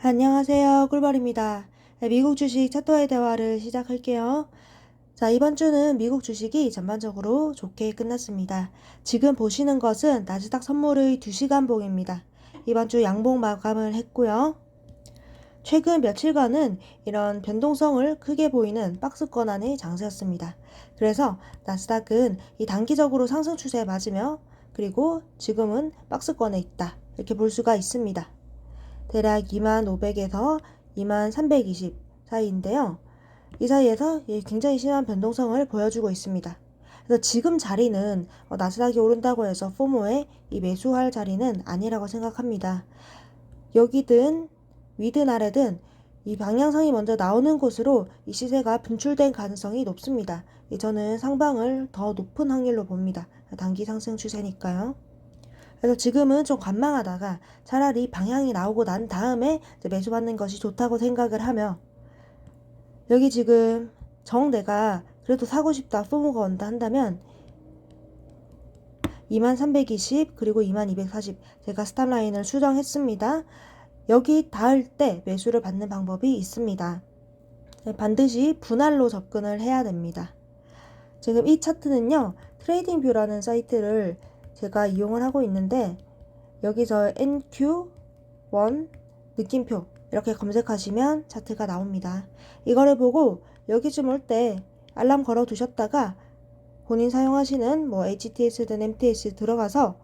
안녕하세요. 꿀벌입니다. 네, 미국 주식 차트와의 대화를 시작할게요. 자, 이번 주는 미국 주식이 전반적으로 좋게 끝났습니다. 지금 보시는 것은 나스닥 선물의 2시간 봉입니다. 이번 주 양봉 마감을 했고요. 최근 며칠간은 이런 변동성을 크게 보이는 박스권 안의 장세였습니다. 그래서 나스닥은 이 단기적으로 상승 추세에 맞으며 그리고 지금은 박스권에 있다. 이렇게 볼 수가 있습니다. 대략 2500에서 2320 사이인데요. 이 사이에서 굉장히 심한 변동성을 보여주고 있습니다. 그래서 지금 자리는 나스닥이 오른다고 해서 포모에 이 매수할 자리는 아니라고 생각합니다. 여기든 위든 아래든 이 방향성이 먼저 나오는 곳으로 이 시세가 분출된 가능성이 높습니다. 저는 상방을 더 높은 확률로 봅니다. 단기 상승 추세니까요. 그래서 지금은 좀 관망하다가 차라리 방향이 나오고 난 다음에 매수받는 것이 좋다고 생각을 하며, 여기 지금 내가 그래도 사고 싶다, 포모가 온다 한다면 2320 그리고 2240 제가 스탑라인을 수정했습니다. 여기 닿을 때 매수를 받는 방법이 있습니다. 반드시 분할로 접근을 해야 됩니다. 지금 이 차트는요, 트레이딩 뷰라는 사이트를 제가 이용을 하고 있는데, 여기서 NQ1 느낌표 이렇게 검색하시면 차트가 나옵니다. 이거를 보고 여기쯤 올 때 알람 걸어 두셨다가 본인 사용하시는 HTS든 MTS 들어가서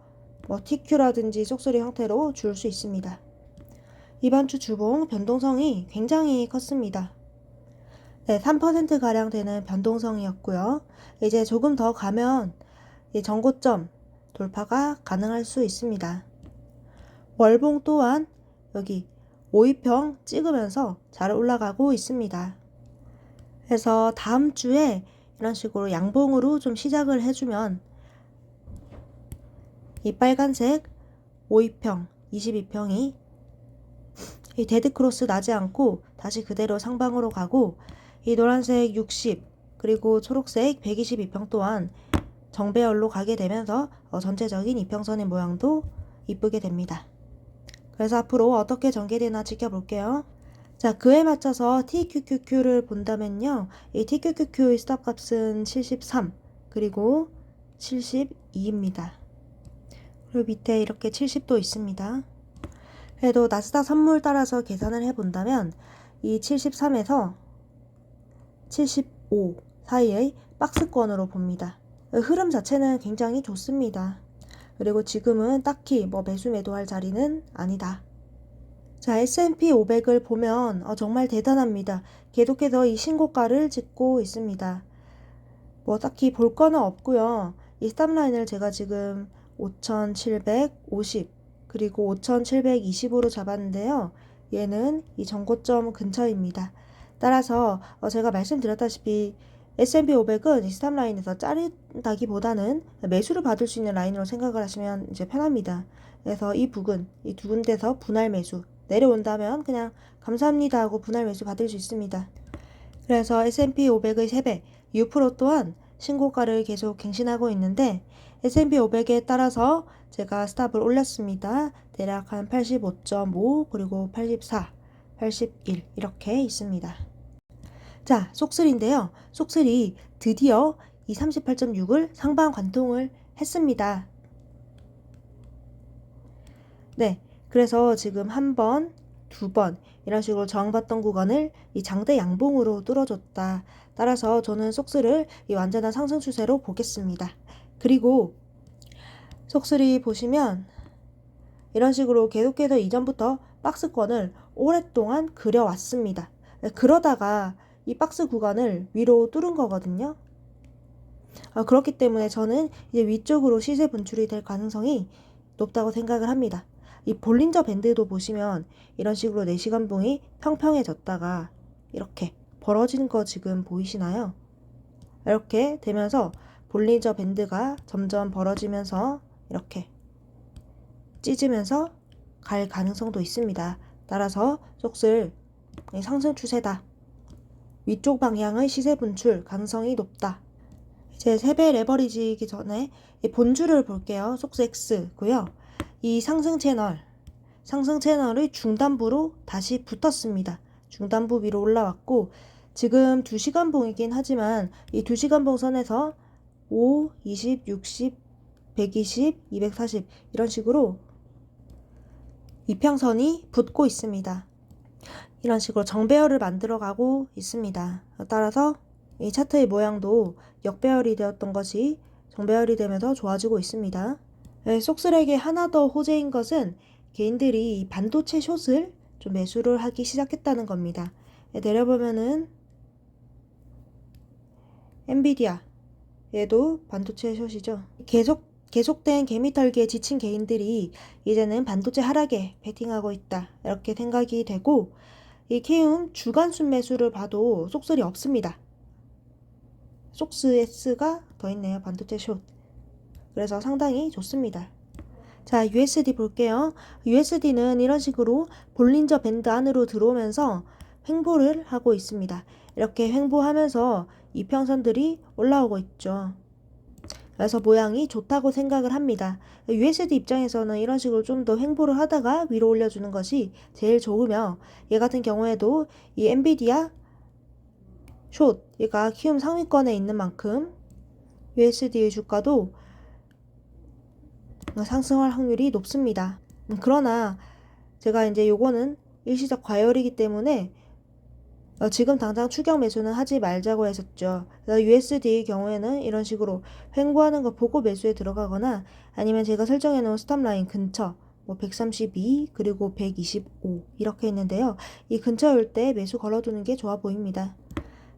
TQ라든지 속소리 형태로 줄 수 있습니다. 이번 주 주봉 변동성이 굉장히 컸습니다. 네, 3%가량 되는 변동성이었고요. 이제 조금 더 가면 전고점 돌파가 가능할 수 있습니다. 월봉 또한 여기 5위평 찍으면서 잘 올라가고 있습니다. 그래서 다음 주에 이런 식으로 양봉으로 좀 시작을 해주면 이 빨간색 5위평, 22평이 이 데드크로스 나지 않고 다시 그대로 상방으로 가고, 이 노란색 60 그리고 초록색 122평 또한 정배열로 가게 되면서 전체적인 이평선의 모양도 이쁘게 됩니다. 그래서 앞으로 어떻게 전개되나 지켜볼게요. 자, 그에 맞춰서 TQQQ를 본다면요, 이 TQQQ의 스탑 값은 73 그리고 72입니다. 그리고 밑에 이렇게 70도 있습니다. 그래도 나스닥 선물 따라서 계산을 해본다면 이 73에서 75 사이의 박스권으로 봅니다. 흐름 자체는 굉장히 좋습니다. 그리고 지금은 딱히 매수 매도할 자리는 아니다. 자, S&P 500을 보면 정말 대단합니다. 계속해서 이 신고가를 찍고 있습니다. 딱히 볼 거는 없고요. 이 스탑라인을 제가 지금 5750 그리고 5720으로 잡았는데요. 얘는 이 전고점 근처입니다. 따라서 제가 말씀드렸다시피 S&P 500은 이 스탑라인에서 자르다기보다는 매수를 받을 수 있는 라인으로 생각을 하시면 이제 편합니다. 그래서 이 부근, 이 두 군데서 분할 매수 내려온다면 그냥 감사합니다 하고 분할 매수 받을 수 있습니다. 그래서 S&P 500의 3배 U 또한 신고가를 계속 갱신하고 있는데, S&P 500에 따라서 제가 스탑을 올렸습니다. 대략 한 85.5 그리고 84, 81 이렇게 있습니다. 자, 속슬인데요. 속슬이 드디어 이 38.6을 상방 관통을 했습니다. 네, 그래서 지금 한 번, 두 번 이런 식으로 저항받던 구간을 이 장대 양봉으로 뚫어줬다. 따라서 저는 속슬을 이 완전한 상승 추세로 보겠습니다. 그리고 속슬이 보시면 이런 식으로 계속해서 이전부터 박스권을 오랫동안 그려왔습니다. 그러다가 이 박스 구간을 위로 뚫은 거거든요. 그렇기 때문에 저는 이제 위쪽으로 시세 분출이 될 가능성이 높다고 생각을 합니다. 이 볼린저 밴드도 보시면 이런 식으로 4시간 봉이 평평해졌다가 이렇게 벌어진 거 지금 보이시나요? 이렇게 되면서 볼린저 밴드가 점점 벌어지면서 이렇게 찢으면서 갈 가능성도 있습니다. 따라서 속슬 상승 추세다. 위쪽 방향의 시세 분출 가능성이 높다. 이제 3배 레버리지이기 전에 본주를 볼게요. 속스 X고요. 이 상승 채널 상승 채널의 중단부로 다시 붙었습니다. 중단부 위로 올라왔고 지금 2시간봉이긴 하지만 이 2시간봉 선에서 5, 20, 60, 120, 240 이런 식으로 이평선이 붙고 있습니다. 이런 식으로 정배열을 만들어 가고 있습니다. 따라서 이 차트의 모양도 역배열이 되었던 것이 정배열이 되면서 좋아지고 있습니다. 속슬에게 하나 더 호재인 것은 개인들이 반도체 숏을 좀 매수를 하기 시작했다는 겁니다. 내려보면은 엔비디아 얘도 반도체 숏이죠. 계속된 개미털기에 지친 개인들이 이제는 반도체 하락에 베팅하고 있다 이렇게 생각이 되고 이 키움 주간 순매수를 봐도 속슬이 없습니다. 속스 S가 더 있네요. 반도체 숏. 그래서 상당히 좋습니다. 자, USD 볼게요. USD는 이런 식으로 볼린저 밴드 안으로 들어오면서 횡보를 하고 있습니다. 이렇게 횡보하면서 이평선들이 올라오고 있죠. 그래서 모양이 좋다고 생각을 합니다. USD 입장에서는 이런 식으로 좀 더 횡보를 하다가 위로 올려주는 것이 제일 좋으며 얘 같은 경우에도 이 엔비디아 숏 얘가 키움 상위권에 있는 만큼 USD의 주가도 상승할 확률이 높습니다. 그러나 제가 이제 요거는 일시적 과열이기 때문에 지금 당장 추격 매수는 하지 말자고 했었죠. USD의 경우에는 이런 식으로 횡보하는 거 보고 매수에 들어가거나 아니면 제가 설정해 놓은 스탑라인 근처 132 그리고 125 이렇게 있는데요. 이 근처일 때 매수 걸어두는 게 좋아 보입니다.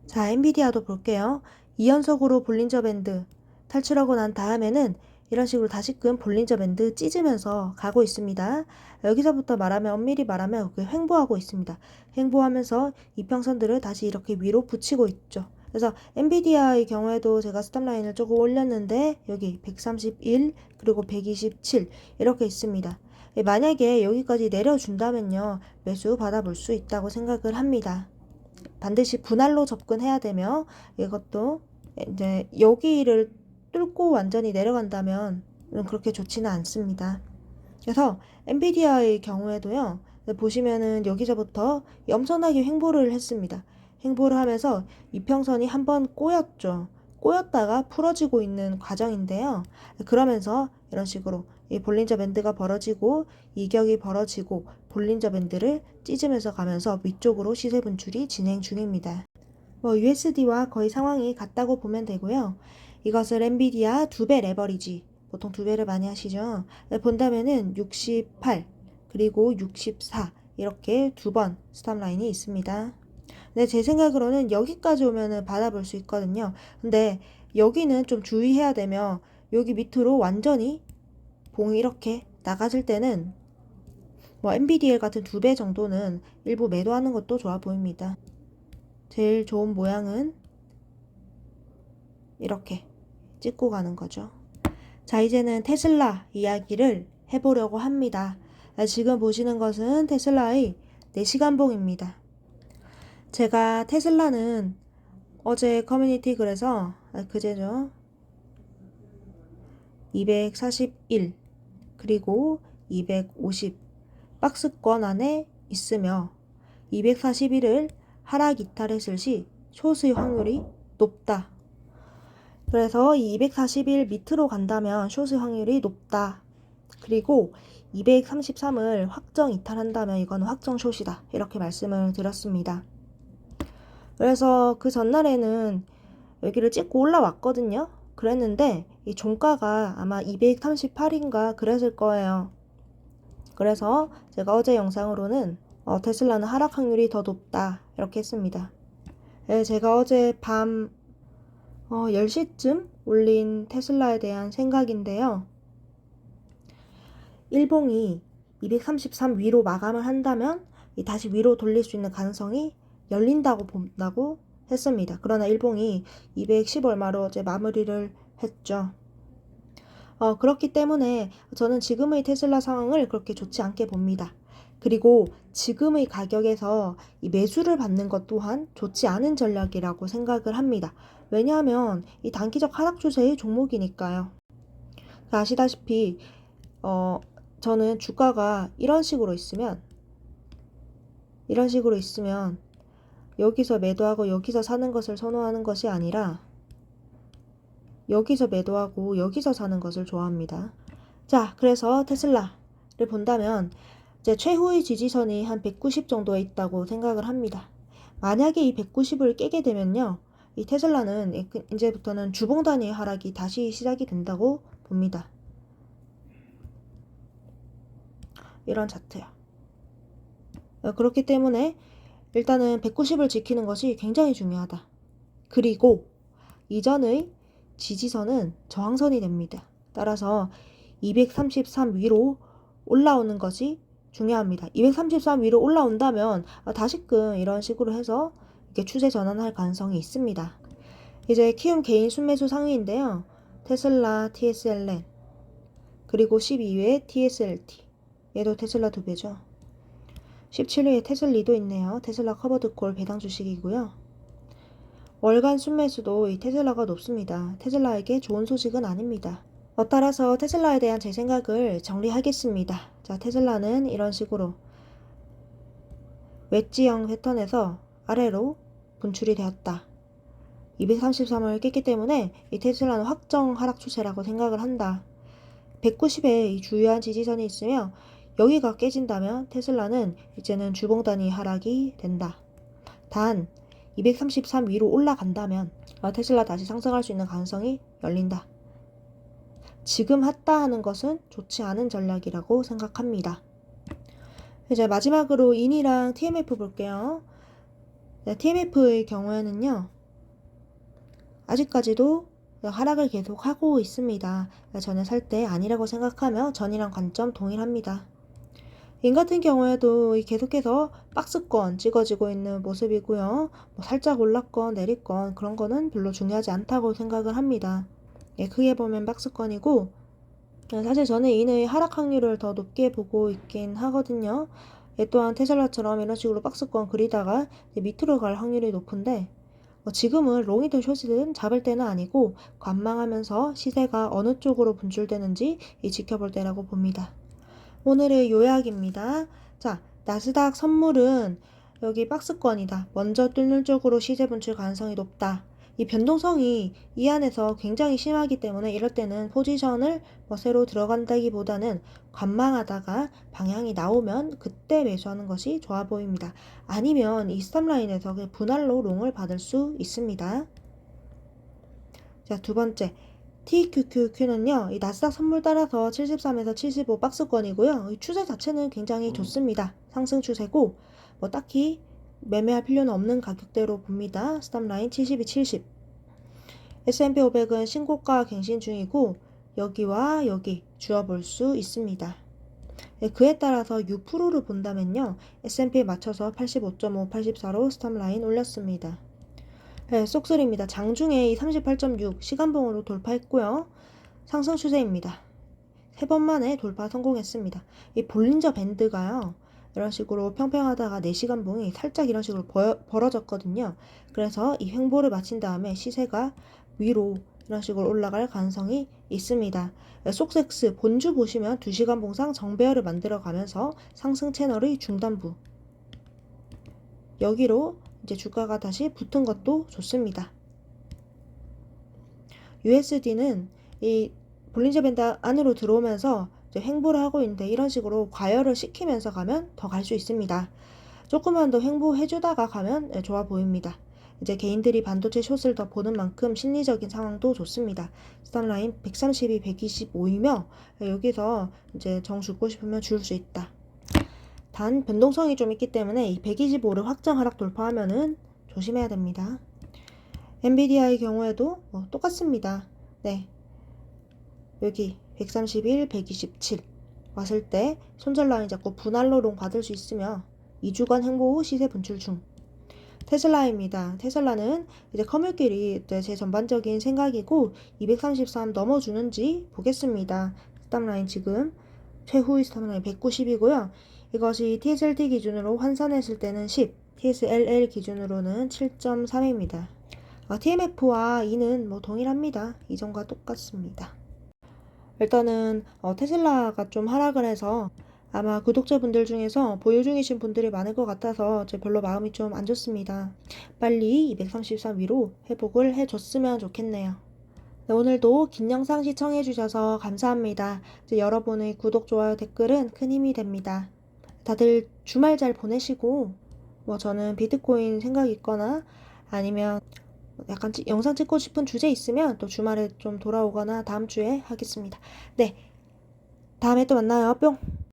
자, 엔비디아도 볼게요. 2연속으로 볼린저 밴드 탈출하고 난 다음에는 이런 식으로 다시금 볼린저 밴드 찢으면서 가고 있습니다. 여기서부터 말하면 엄밀히 말하면 횡보하고 있습니다. 횡보하면서 이평선들을 다시 이렇게 위로 붙이고 있죠. 그래서 엔비디아의 경우에도 제가 스탑라인을 조금 올렸는데 여기 131 그리고 127 이렇게 있습니다. 만약에 여기까지 내려준다면요 매수 받아볼 수 있다고 생각을 합니다. 반드시 분할로 접근해야 되며 이것도 이제 여기를 뚫고 완전히 내려간다면 그렇게 좋지는 않습니다. 그래서 엔비디아의 경우에도요. 보시면은 여기서부터 엄청나게 횡보를 했습니다. 횡보를 하면서 이평선이 한번 꼬였죠. 꼬였다가 풀어지고 있는 과정인데요. 그러면서 이런 식으로 이 볼린저 밴드가 벌어지고 이격이 벌어지고 볼린저 밴드를 찢으면서 가면서 위쪽으로 시세 분출이 진행 중입니다. USD와 거의 상황이 같다고 보면 되고요. 이것을 엔비디아 2배 레버리지 보통 2배를 많이 하시죠. 본다면은 68 그리고 64 이렇게 2번 스탑라인이 있습니다. 근데 제 생각으로는 여기까지 오면은 받아볼 수 있거든요. 근데 여기는 좀 주의해야 되며 여기 밑으로 완전히 봉이 이렇게 나가질 때는 엔비디아 같은 2배 정도는 일부 매도하는 것도 좋아 보입니다. 제일 좋은 모양은 이렇게 찍고 가는 거죠. 자, 이제는 테슬라 이야기를 해보려고 합니다. 지금 보시는 것은 테슬라의 4시간봉입니다. 제가 테슬라는 어제 커뮤니티 글에서 그제죠. 241 그리고 250 박스권 안에 있으며 241을 하락 이탈했을 시 숏의 확률이 높다. 그래서 이 241 밑으로 간다면 숏의 확률이 높다. 그리고 233을 확정 이탈한다면 이건 확정 숏이다. 이렇게 말씀을 드렸습니다. 그래서 그 전날에는 여기를 찍고 올라왔거든요. 그랬는데 이 종가가 아마 238인가 그랬을 거예요. 그래서 제가 어제 영상으로는 테슬라는 하락 확률이 더 높다 이렇게 했습니다. 제가 어제 밤 10시쯤 올린 테슬라에 대한 생각인데요. 일봉이 233 위로 마감을 한다면 다시 위로 돌릴 수 있는 가능성이 열린다고 본다고 했습니다. 그러나 일봉이 210 얼마로 어제 마무리를 했죠. 그렇기 때문에 저는 지금의 테슬라 상황을 그렇게 좋지 않게 봅니다. 그리고 지금의 가격에서 이 매수를 받는 것 또한 좋지 않은 전략이라고 생각을 합니다. 왜냐하면 이 단기적 하락 추세의 종목이니까요. 아시다시피 저는 주가가 이런 식으로 있으면 여기서 매도하고 여기서 사는 것을 선호하는 것이 아니라 여기서 매도하고 여기서 사는 것을 좋아합니다. 자, 그래서 테슬라를 본다면 이제 최후의 지지선이 한 190 정도에 있다고 생각을 합니다. 만약에 이 190을 깨게 되면요, 이 테슬라는 이제부터는 주봉 단위의 하락이 다시 시작이 된다고 봅니다. 이런 차트요. 그렇기 때문에 일단은 190을 지키는 것이 굉장히 중요하다. 그리고 이전의 지지선은 저항선이 됩니다. 따라서 233 위로 올라오는 것이 중요합니다. 233 위로 올라온다면 다시금 이런 식으로 해서 이렇게 추세 전환할 가능성이 있습니다. 이제 키움 개인 순매수 상위인데요. 테슬라, TSLN, 그리고 12위에 TSLT, 얘도 테슬라 2배죠. 17위에 테슬리도 있네요. 테슬라 커버드콜 배당 주식이고요. 월간 순매수도 이 테슬라가 높습니다. 테슬라에게 좋은 소식은 아닙니다. 따라서 테슬라에 대한 제 생각을 정리하겠습니다. 자, 테슬라는 이런 식으로 웨지형 패턴에서 아래로 분출이 되었다. 233을 깼기 때문에 이 테슬라는 확정 하락 추세라고 생각을 한다. 190에 이 주요한 지지선이 있으며 여기가 깨진다면 테슬라는 이제는 주봉 단위 하락이 된다. 단 233 위로 올라간다면 테슬라 다시 상승할 수 있는 가능성이 열린다. 지금 했다 하는 것은 좋지 않은 전략이라고 생각합니다. 이제 마지막으로 인이랑 TMF 볼게요. TMF의 경우에는요, 아직까지도 하락을 계속하고 있습니다. 저는 살 때 아니라고 생각하며 전이랑 관점 동일합니다. 인 같은 경우에도 계속해서 박스권 찍어지고 있는 모습이고요. 살짝 올랐건 내렸건 그런 거는 별로 중요하지 않다고 생각을 합니다. 크게 보면 박스권이고, 사실 저는 인의 하락 확률을 더 높게 보고 있긴 하거든요. 또한 테슬라처럼 이런 식으로 박스권 그리다가 밑으로 갈 확률이 높은데, 지금은 롱이든 숏이든 잡을 때는 아니고 관망하면서 시세가 어느 쪽으로 분출되는지 지켜볼 때라고 봅니다. 오늘의 요약입니다. 자, 나스닥 선물은 여기 박스권이다. 먼저 뚫는 쪽으로 시세 분출 가능성이 높다. 이 변동성이 이 안에서 굉장히 심하기 때문에 이럴 때는 포지션을 새로 들어간다기보다는 관망하다가 방향이 나오면 그때 매수하는 것이 좋아 보입니다. 아니면 이 스탑라인에서 분할로 롱을 받을 수 있습니다. 자, 두 번째. TQQQ는요, 이 나스닥 선물 따라서 73에서 75 박스권이고요. 이 추세 자체는 굉장히 좋습니다. 상승 추세고, 딱히 매매할 필요는 없는 가격대로 봅니다. 스탑라인 72, 70. S&P 500은 신고가 갱신 중이고, 여기와 여기 주어볼 수 있습니다. 그에 따라서 U%를 본다면요, S&P에 맞춰서 85.5, 84로 스탑라인 올렸습니다. 쏙슬입니다. 장중에 이 38.6 시간봉으로 돌파했고요. 상승 추세입니다. 3번 만에 돌파 성공했습니다. 이 볼린저 밴드가요, 이런 식으로 평평하다가 4시간봉이 살짝 이런 식으로 벌어졌거든요. 그래서 이 횡보를 마친 다음에 시세가 위로 이런 식으로 올라갈 가능성이 있습니다. 쏙섹스 본주 보시면 2시간 봉상 정배열을 만들어 가면서 상승 채널의 중단부, 여기로 이제 주가가 다시 붙은 것도 좋습니다. USD는 이 볼린저 밴드 안으로 들어오면서 이제 횡보를 하고 있는데 이런 식으로 과열을 시키면서 가면 더 갈 수 있습니다. 조금만 더 횡보해주다가 가면 좋아 보입니다. 이제 개인들이 반도체 숏을 더 보는 만큼 심리적인 상황도 좋습니다. 스탑라인 132, 125이며 여기서 이제 정 주고 싶으면 줄 수 있다. 단 변동성이 좀 있기 때문에 이 125를 확정 하락 돌파하면은 조심해야 됩니다. 엔비디아의 경우에도 똑같습니다. 네, 여기 131, 127 왔을 때 손절 라인 잡고 분할로 롱 받을 수 있으며 2주간 횡보 후 시세 분출 중. 테슬라입니다. 테슬라는 이제 커뮤길이 제 전반적인 생각이고 233 넘어주는지 보겠습니다. 스탑라인 지금 최후의 스탑라인 190이고요. 이것이 TSLT 기준으로 환산했을 때는 10, TSLL 기준으로는 7.3입니다. TMF와 E는 동일합니다. 이전과 똑같습니다. 일단은 테슬라가 좀 하락을 해서 아마 구독자분들 중에서 보유 중이신 분들이 많을 것 같아서 제 별로 마음이 좀 안 좋습니다. 빨리 233 위로 회복을 해줬으면 좋겠네요. 네, 오늘도 긴 영상 시청해주셔서 감사합니다. 이제 여러분의 구독, 좋아요, 댓글은 큰 힘이 됩니다. 다들 주말 잘 보내시고, 저는 비트코인 생각 있거나 아니면 약간 영상 찍고 싶은 주제 있으면 또 주말에 좀 돌아오거나 다음 주에 하겠습니다. 네, 다음에 또 만나요. 뿅!